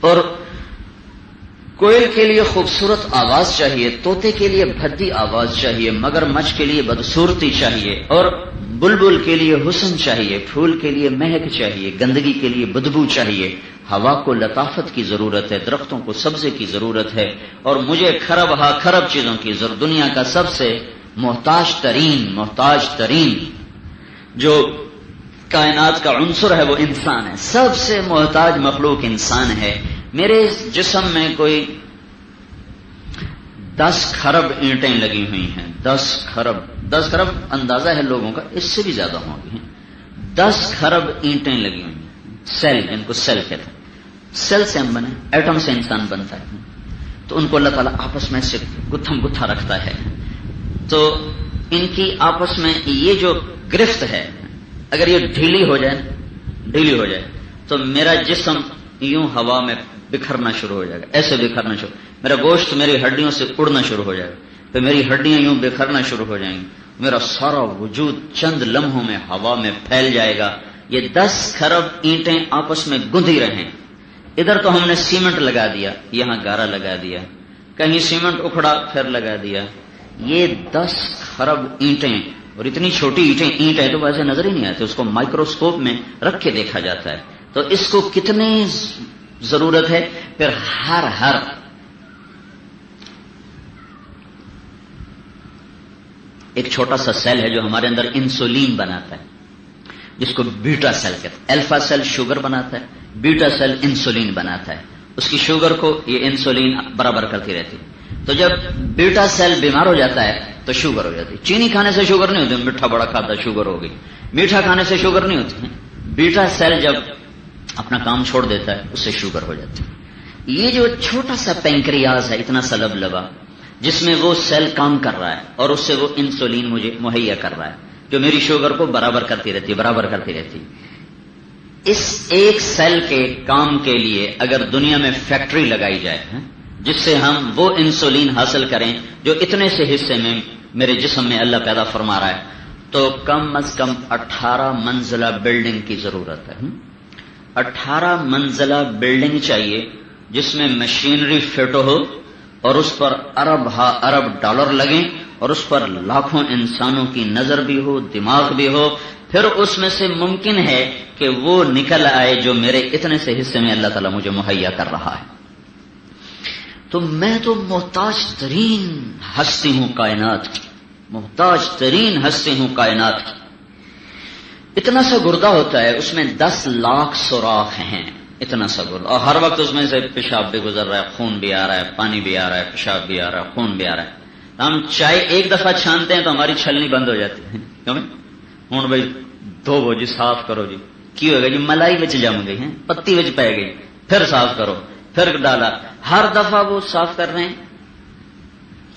اور کوئل کے لیے خوبصورت آواز چاہیے، طوطے کے لیے بھدی آواز چاہیے، مگر مچھ کے لیے بدصورتی چاہیے، اور بلبل کے لیے حسن چاہیے، پھول کے لیے مہک چاہیے، گندگی کے لیے بدبو چاہیے، ہوا کو لطافت کی ضرورت ہے، درختوں کو سبزے کی ضرورت ہے، اور مجھے خرب چیزوں کی ضرورت۔ دنیا کا سب سے محتاج ترین جو کائنات کا عنصر ہے وہ انسان ہے، سب سے محتاج مخلوق انسان ہے۔ میرے جسم میں کوئی 10 کھرب اینٹیں لگی ہوئی ہیں، 10 کھرب اندازہ ہے لوگوں کا، اس سے بھی زیادہ ہوں گی، 10 کھرب اینٹیں لگی ہوئی ہیں، سیل، ان کو سیل کہتے ہیں، سیل سے ہم بنے، ایٹم سے انسان بنتا ہے، تو ان کو اللہ تعالیٰ آپس میں سے گتھم گتھا رکھتا ہے، تو ان کی آپس میں یہ جو گرفت ہے، اگر یہ ڈھیلی ہو جائے تو میرا جسم یوں ہوا میں بکھرنا شروع ہو جائے گا، ایسے بکھرنا شروع، میرا گوشت میری ہڈیوں سے اڑنا شروع ہو جائے گا، پھر میری ہڈیاں یوں بکھرنا شروع ہو جائیں گی، میرا سارا وجود چند لمحوں میں ہوا میں پھیل جائے گا۔ یہ 10 کھرب اینٹیں آپس میں گندھی رہیں، ادھر تو ہم نے سیمنٹ لگا دیا، یہاں گارا لگا دیا، کہیں سیمنٹ اکھڑا پھر لگا دیا، یہ 10 کھرب اینٹیں، اور اتنی چھوٹی اینٹ ہے تو ویسے نظر ہی نہیں آتی، اس کو مائکروسکوپ میں رکھ کے دیکھا جاتا ہے، تو اس کو کتنی ضرورت ہے۔ پھر ہر ایک چھوٹا سا سیل ہے جو ہمارے اندر انسولین بناتا ہے، جس کو بیٹا سیل کہتے ہیں، الفا سیل شوگر بناتا ہے، بیٹا سیل انسولین بناتا ہے، اس کی شوگر کو یہ انسولین برابر کرتی رہتی ہے، تو جب بیٹا سیل بیمار ہو جاتا ہے تو شوگر ہو جاتی ہے۔ چینی کھانے سے شوگر نہیں ہوتی، میٹھا بڑا کھاتا شوگر ہو گئی، میٹھا کھانے سے شوگر نہیں ہوتی، بیٹا سیل جب اپنا کام چھوڑ دیتا ہے اس سے شوگر ہو جاتی ہے۔ یہ جو چھوٹا سا پینکریاز ہے، اتنا سا لبلبا، جس میں وہ سیل کام کر رہا ہے اور اس سے وہ انسولین مجھے مہیا کر رہا ہے جو میری شوگر کو برابر کرتی رہتی ہے۔ اس ایک سیل کے کام کے لیے اگر دنیا میں فیکٹری لگائی جائے جس سے ہم وہ انسولین حاصل کریں جو اتنے سے حصے میں میرے جسم میں اللہ پیدا فرما رہا ہے، تو کم از کم 18 منزلہ بلڈنگ کی ضرورت ہے۔ 18 منزلہ بلڈنگ چاہیے جس میں مشینری فٹ ہو اور اس پر ارب ڈالر لگیں اور اس پر لاکھوں انسانوں کی نظر بھی ہو، دماغ بھی ہو، پھر اس میں سے ممکن ہے کہ وہ نکل آئے جو میرے اتنے سے حصے میں اللہ تعالیٰ مجھے مہیا کر رہا ہے۔ تو میں تو محتاج ترین ہستی ہوں کائنات کی، محتاج ترین ہستی ہوں کائنات کی۔ اتنا سا گردہ ہوتا ہے، اس میں 10 لاکھ سوراخ ہیں، اتنا سا گردہ، اور ہر وقت اس میں سے پیشاب بھی گزر رہا ہے، خون بھی آ رہا ہے، پانی بھی آ رہا ہے، پیشاب بھی آ رہا ہے، خون بھی آ رہا ہے۔ ہم چائے ایک دفعہ چھانتے ہیں تو ہماری چھلنی بند ہو جاتی ہے، کیوں ہوں بھائی دھوو جی، صاف کرو جی، کی ہوگا جی، ملائی بچ جم گئی ہے، پتی بچ پی گئی، پھر صاف کرو، پھر ڈالا، ہر دفعہ وہ صاف کر رہے ہیں۔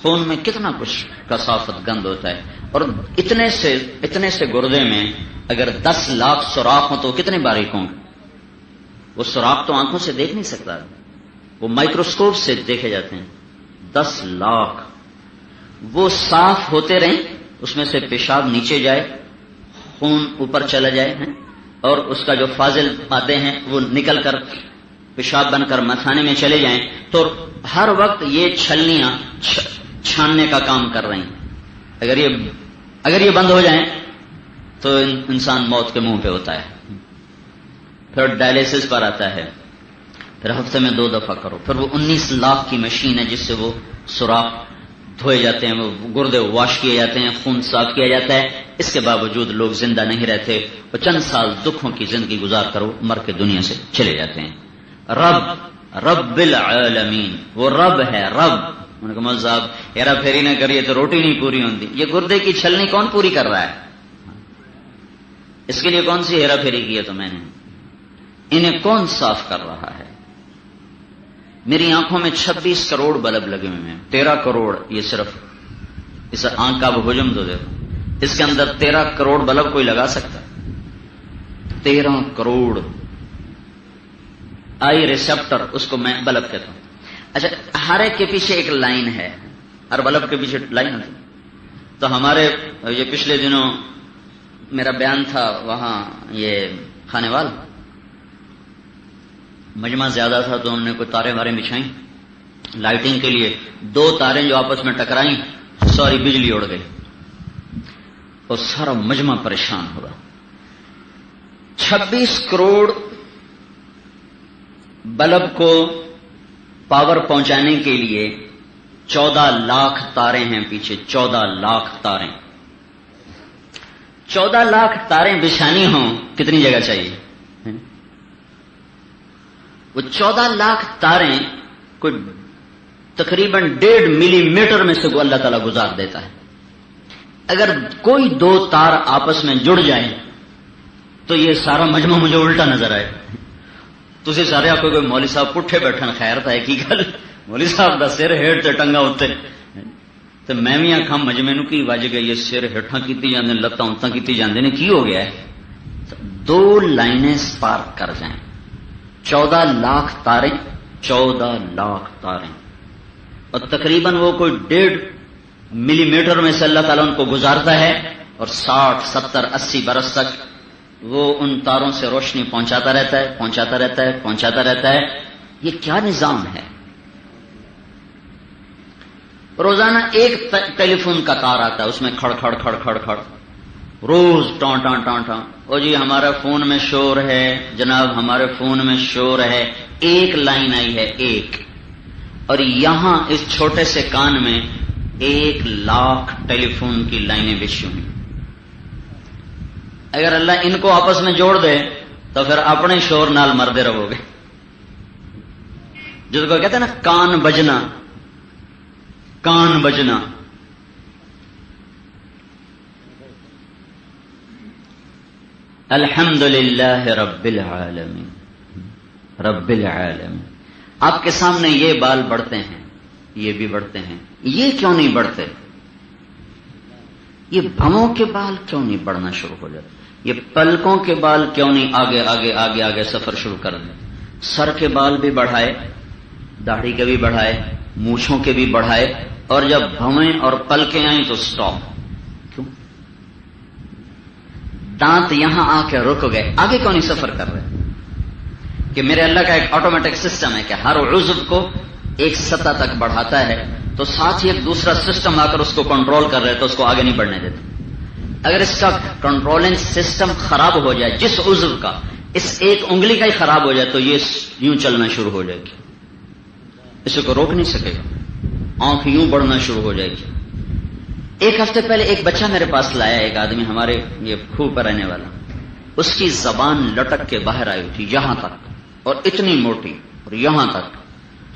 خون میں کتنا کچھ کثافت گند ہوتا ہے، اور اتنے سے گردے میں اگر 10 لاکھ سوراخ ہوں تو کتنے باریک ہوں گے؟ وہ سوراخ تو آنکھوں سے دیکھ نہیں سکتا، وہ مائکروسکوپ سے دیکھے جاتے ہیں۔ 10 لاکھ وہ صاف ہوتے رہیں، اس میں سے پیشاب نیچے جائے، خون اوپر چلا جائے، اور اس کا جو فاضل مادے ہیں وہ نکل کر پیشاب بن کر مثانے میں چلے جائیں، تو ہر وقت یہ چھلنیاں چھاننے کا کام کر رہی ہیں۔ اگر یہ بند ہو جائیں تو انسان موت کے منہ پہ ہوتا ہے، پھر ڈائلیسس پر آتا ہے، پھر ہفتے میں 2 دفعہ کرو، پھر وہ 19 لاکھ کی مشین ہے جس سے وہ سوراخ دھوئے جاتے ہیں، وہ گردے واش کیے جاتے ہیں، خون صاف کیا جاتا ہے۔ اس کے باوجود لوگ زندہ نہیں رہتے، وہ چند سال دکھوں کی زندگی گزار کر مر کے دنیا سے چلے جاتے ہیں۔ رب العالمین، وہ رب ہے، رب۔ انہوں نے کہا مول صاحب ہیرا پھیری نہ کریے تو روٹی نہیں پوری ہوتی۔ یہ گردے کی چھلنی کون پوری کر رہا ہے؟ اس کے لیے کون سی ہیرا پھیری کی ہے تو میں نے؟ انہیں کون صاف کر رہا ہے؟ میری آنکھوں میں 26 کروڑ بلب لگے ہوئے ہیں، 13 کروڑ، یہ صرف اس آنکھ کا حجم تو دیکھو، اس کے اندر 13 کروڑ بلب کوئی لگا سکتا ہے؟ 13 کروڑ آئی ریسپٹر، اس کو میں بلب کہتا ہوں۔ اچھا، ہر ایک کے پیچھے ایک لائن ہے، ہر بلب کے پیچھے لائن ہوتی ہے۔ تو ہمارے یہ پچھلے دنوں میرا بیان تھا وہاں یہ کھانے وال مجمع زیادہ تھا تو انہوں نے کوئی تاریں واریں بچھائیں لائٹنگ کے لیے. 2 تاریں جو آپس میں ٹکرائیں, ساری بجلی اڑ گئی اور سارا مجمع پریشان ہوا. 26 کروڑ بلب کو پاور پہنچانے کے لیے 14 لاکھ تاریں ہیں پیچھے. 14 لاکھ تاریں. 14 لاکھ تاریں بچھانی ہوں کتنی جگہ چاہیے؟ وہ 14 لاکھ تاریں کوئی تقریباً 1.5 ملی میٹر میں سے کو اللہ تعالیٰ گزار دیتا ہے. اگر کوئی 2 تار آپس میں جڑ جائیں تو یہ سارا مجمع مجھے الٹا نظر آئے. تسی سارے آپ کوئی مولوی صاحب پٹھے بیٹھن خیر تھا کی گل, مولوی صاحب دا سر ہیٹ تے ٹنگا اتنے تو میں بھی آخا مجمے نو کی وج گئی, یہ سر ہیٹھاں کیتی جاندے نے, لتاں اتاں کیتی جاندے نے, کی ہو گیا ہے؟ 2 لائنیں سپارک کر جائیں. 14 لاکھ تاریں, 14 لاکھ تاریں, اور تقریباً وہ کوئی 1.5 ملی میٹر میں سے اللہ تعالیٰ ان کو گزارتا ہے اور 60 70 80 برس تک وہ ان تاروں سے روشنی پہنچاتا رہتا ہے, پہنچاتا رہتا ہے, پہنچاتا رہتا ہے. یہ کیا نظام ہے؟ روزانہ ایک ٹیلی فون کا تار آتا ہے, اس میں کھڑ کھڑ کھڑ کھڑ کھڑ روز ٹان ٹان ٹان ٹان. او جی ہمارا فون میں شور ہے جناب, ہمارے فون میں شور ہے. ایک لائن آئی ہے, ایک, اور یہاں اس چھوٹے سے کان میں 1 لاکھ ٹیلی فون کی لائنیں بچھی ہوئی. اگر اللہ ان کو آپس میں جوڑ دے تو پھر اپنے شور نال مردے رہو گے. جس کو کہتے ہیں نا کان بجنا, کان بجنا. الحمدللہ رب العالمین, رب العالمین. آپ کے سامنے یہ بال بڑھتے ہیں, یہ بھی بڑھتے ہیں, یہ کیوں نہیں بڑھتے؟ یہ بھووں کے بال کیوں نہیں بڑھنا شروع ہو جاتے؟ یہ پلکوں کے بال کیوں نہیں آگے آگے آگے آگے سفر شروع کر دیں؟ سر کے بال بھی بڑھائے, داڑھی کے بھی بڑھائے, مونچھوں کے بھی بڑھائے, اور جب بھویں اور پلکیں آئیں تو سٹاپ. کیوں؟ دانت یہاں آ کے رک گئے, آگے کیوں نہیں سفر کر رہے؟ کہ میرے اللہ کا ایک آٹومیٹک سسٹم ہے کہ ہر عضو کو ایک سطح تک بڑھاتا ہے, تو ساتھ ہی ایک دوسرا سسٹم آ کر اس کو کنٹرول کر رہے تو اس کو آگے نہیں بڑھنے دیتے. اگر اس کا کنٹرولنگ سسٹم خراب ہو جائے, جس عضو کا, اس ایک انگلی کا ہی خراب ہو جائے تو یہ یوں چلنا شروع ہو جائے گی, اسے کو روک نہیں سکے گا, آنکھ یوں بڑھنا شروع ہو جائے گی. ایک ہفتے پہلے ایک بچہ میرے پاس لایا, ایک آدمی ہمارے یہ کھو پر رہنے والا, اس کی زبان لٹک کے باہر آئی تھی یہاں تک, اور اتنی موٹی, اور یہاں تک.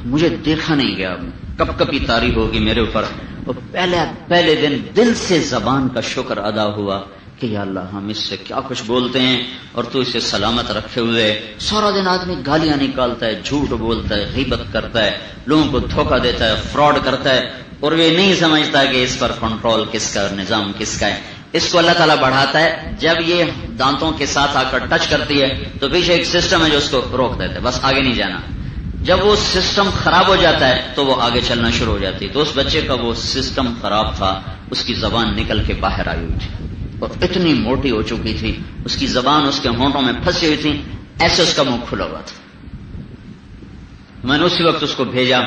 مجھے دیکھا نہیں گیا, کب کبھی تاری ہوگی میرے اوپر. اور پہلے دن دل سے زبان کا شکر ادا ہوا کہ یا اللہ ہم اس سے کیا کچھ بولتے ہیں اور تو اسے سلامت رکھے ہوئے. سارا دن آدمی گالیاں نکالتا ہے, جھوٹ بولتا ہے, غیبت کرتا ہے, لوگوں کو دھوکہ دیتا ہے, فراڈ کرتا ہے, اور وہ نہیں سمجھتا کہ اس پر کنٹرول کس کا, نظام کس کا ہے. اس کو اللہ تعالیٰ بڑھاتا ہے. جب یہ دانتوں کے ساتھ آ کر ٹچ کرتی ہے تو پیچھے ایک سسٹم ہے جو اس کو روک دیتا ہے, بس آگے نہیں جانا. جب وہ سسٹم خراب ہو جاتا ہے تو وہ آگے چلنا شروع ہو جاتی ہے. تو اس بچے کا وہ سسٹم خراب تھا, اس کی زبان نکل کے باہر آئی ہوئی تھی اور اتنی موٹی ہو چکی تھی, اس کی زبان اس کے ہونٹوں میں پھنسی ہوئی تھی, ایسے اس کا منہ کھلا ہوا تھا. میں نے اسی وقت اس کو بھیجا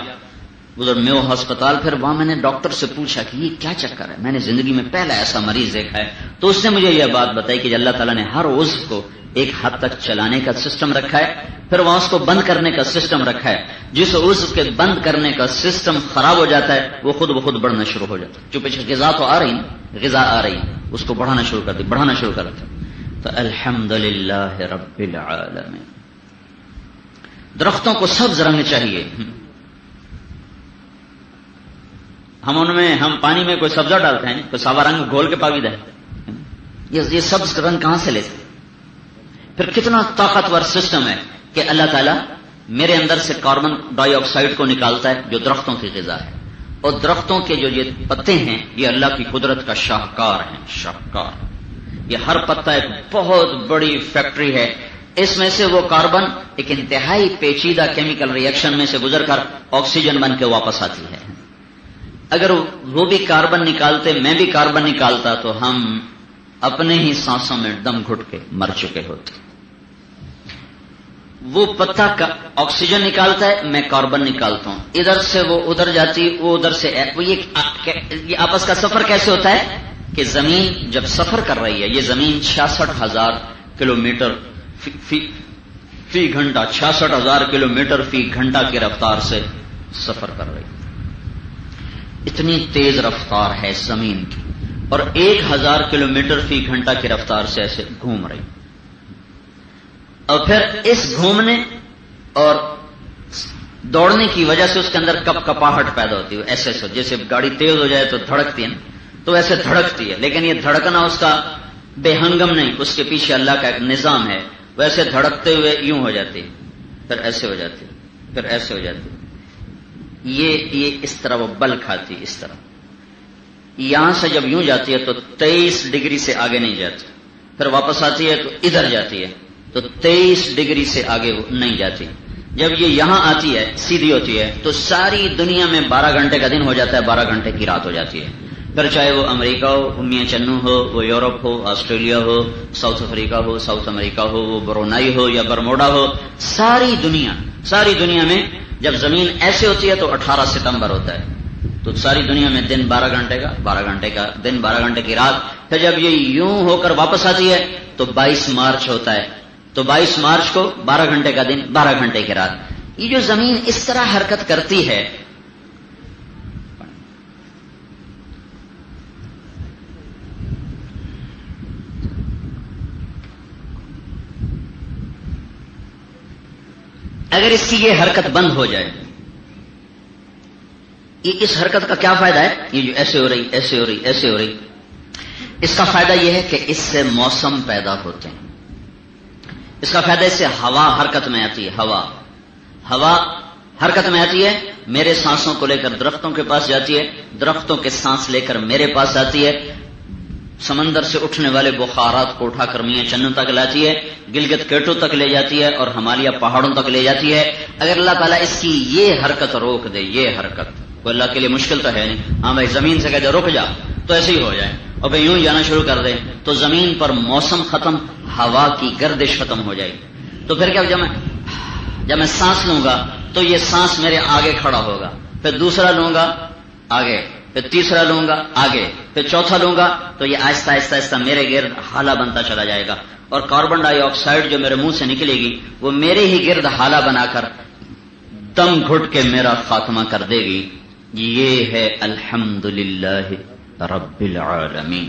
ادھر میو ہسپتال. پھر وہاں میں نے ڈاکٹر سے پوچھا کہ یہ کیا چکر ہے, میں نے زندگی میں پہلا ایسا مریض دیکھا ہے. تو اس نے مجھے یہ بات بتائی کہ اللہ تعالیٰ نے ہر عضو کو ایک حد تک چلانے کا سسٹم رکھا ہے, پھر وہاں اس کو بند کرنے کا سسٹم رکھا ہے. جس عضو کے بند کرنے کا سسٹم خراب ہو جاتا ہے وہ خود بخود بڑھنا شروع ہو جاتا ہے. جو پیچھے غذا تو آ رہی, غذا آ رہی, اس کو بڑھانا شروع کر دی, بڑھانا شروع کر دیتا. تو الحمدللہ رب العالمین. درختوں کو سبز رنگ چاہیے. ہم ان میں, ہم پانی میں کوئی سبزہ ڈالتے ہیں, کوئی ساوا رنگ گھول کے پاویدہ ہے, یہ سبز رنگ کہاں سے لیتے؟ پھر کتنا طاقتور سسٹم ہے کہ اللہ تعالیٰ میرے اندر سے کاربن ڈائی آکسائڈ کو نکالتا ہے جو درختوں کی غذا ہے, اور درختوں کے جو یہ پتے ہیں یہ اللہ کی قدرت کا شاہکار ہیں, شاہکار. یہ ہر پتا ایک بہت بڑی فیکٹری ہے. اس میں سے وہ کاربن ایک انتہائی پیچیدہ کیمیکل ری ایکشن میں سے گزر کر آکسیجن بن کے واپس آتی ہے. اگر وہ بھی کاربن نکالتے, میں بھی کاربن نکالتا, تو ہم اپنے ہی سانسوں میں دم گھٹ کے مر چکے ہوتے. وہ پتا کا آکسیجن نکالتا ہے، میں کاربن نکالتا ہوں، ادھر سے وہ ادھر جاتی، وہ ادھر سے وہ یہ آپس کا سفر کیسے ہوتا ہے کہ زمین جب سفر کر رہی ہے، یہ زمین 66,000 کلومیٹر فی گھنٹہ 66,000 کلومیٹر فی گھنٹہ کی رفتار سے سفر کر رہی ہے، اتنی تیز رفتار ہے زمین کی، اور 1,000 کلومیٹر فی گھنٹہ کی رفتار سے ایسے گھوم رہی، اور پھر اس گھومنے اور دوڑنے کی وجہ سے اس کے اندر کپ کپاہٹ پیدا ہوتی ہے، ایسے ایسے جیسے گاڑی تیز ہو جائے تو دھڑکتی ہے نا، تو ایسے دھڑکتی ہے، لیکن یہ دھڑکنا اس کا بے ہنگم نہیں، اس کے پیچھے اللہ کا ایک نظام ہے، ویسے دھڑکتے ہوئے یوں ہو جاتی، پھر ایسے ہو جاتی، پھر ایسے ہو جاتی، یہ اس طرح وہ بل کھاتی، اس طرح یہاں سے جب یوں جاتی ہے تو 23 ڈگری سے آگے نہیں جاتی، پھر واپس آتی ہے تو ادھر جاتی ہے تو 23 ڈگری سے آگے نہیں جاتی، جب یہ یہاں آتی ہے سیدھی ہوتی ہے تو ساری دنیا میں 12 گھنٹے کا دن ہو جاتا ہے، 12 گھنٹے کی رات ہو جاتی ہے، پھر چاہے وہ امریکہ ہو، میاں چنو ہو، وہ یورپ ہو، آسٹریلیا ہو، ساؤتھ افریقہ ہو، ساؤتھ امریکہ ہو، وہ برونائی ہو یا برموڈا ہو، ساری دنیا میں جب زمین ایسے ہوتی ہے تو 18 ستمبر ہوتا ہے، تو ساری دنیا میں دن 12 گھنٹے کا دن، 12 گھنٹے کی رات، پھر جب یہ یوں ہو کر واپس آتی ہے تو 22 مارچ ہوتا ہے، تو 22 مارچ کو 12 گھنٹے کا دن، 12 گھنٹے کی رات۔ یہ جو زمین اس طرح حرکت کرتی ہے، اگر اس کی یہ حرکت بند ہو جائے، اس حرکت کا کیا فائدہ ہے؟ یہ جو ایسے ہو رہی، ایسے ہو رہی، ایسے ہو رہی، اس کا فائدہ یہ ہے کہ اس سے موسم پیدا ہوتے ہیں، اس کا فائدہ اس سے ہوا حرکت میں آتی ہے، ہوا حرکت میں آتی ہے، میرے سانسوں کو لے کر درختوں کے پاس جاتی ہے، درختوں کے سانس لے کر میرے پاس آتی ہے، سمندر سے اٹھنے والے بخارات کو اٹھا کر میاں چنو تک لاتی ہے، گلگت کیٹو تک لے جاتی ہے، اور ہمالیہ پہاڑوں تک لے جاتی ہے۔ اگر اللہ تعالیٰ اس کی یہ حرکت روک دے، یہ حرکت وہ اللہ کے لیے مشکل تو ہے نہیں، ہاں بھائی زمین سے کہتے رک جا تو ایسے ہی ہو جائے، اور بھائی یوں جانا شروع کر دے تو زمین پر موسم ختم، ہوا کی گردش ختم ہو جائے گی، تو پھر کیا، جب میں سانس لوں گا تو یہ سانس میرے آگے کھڑا ہوگا، پھر دوسرا لوں گا آگے، پھر تیسرا لوں گا آگے، پھر چوتھا لوں گا تو یہ آہستہ آہستہ آہستہ میرے گرد ہالہ بنتا چلا جائے گا، اور کاربن ڈائی آکسائڈ جو میرے منہ سے نکلے گی وہ میرے ہی گرد ہالہ بنا کر دم گھٹ کے میرا خاتمہ کر دے گی۔ یہ ہے الحمدللہ رب العالمین۔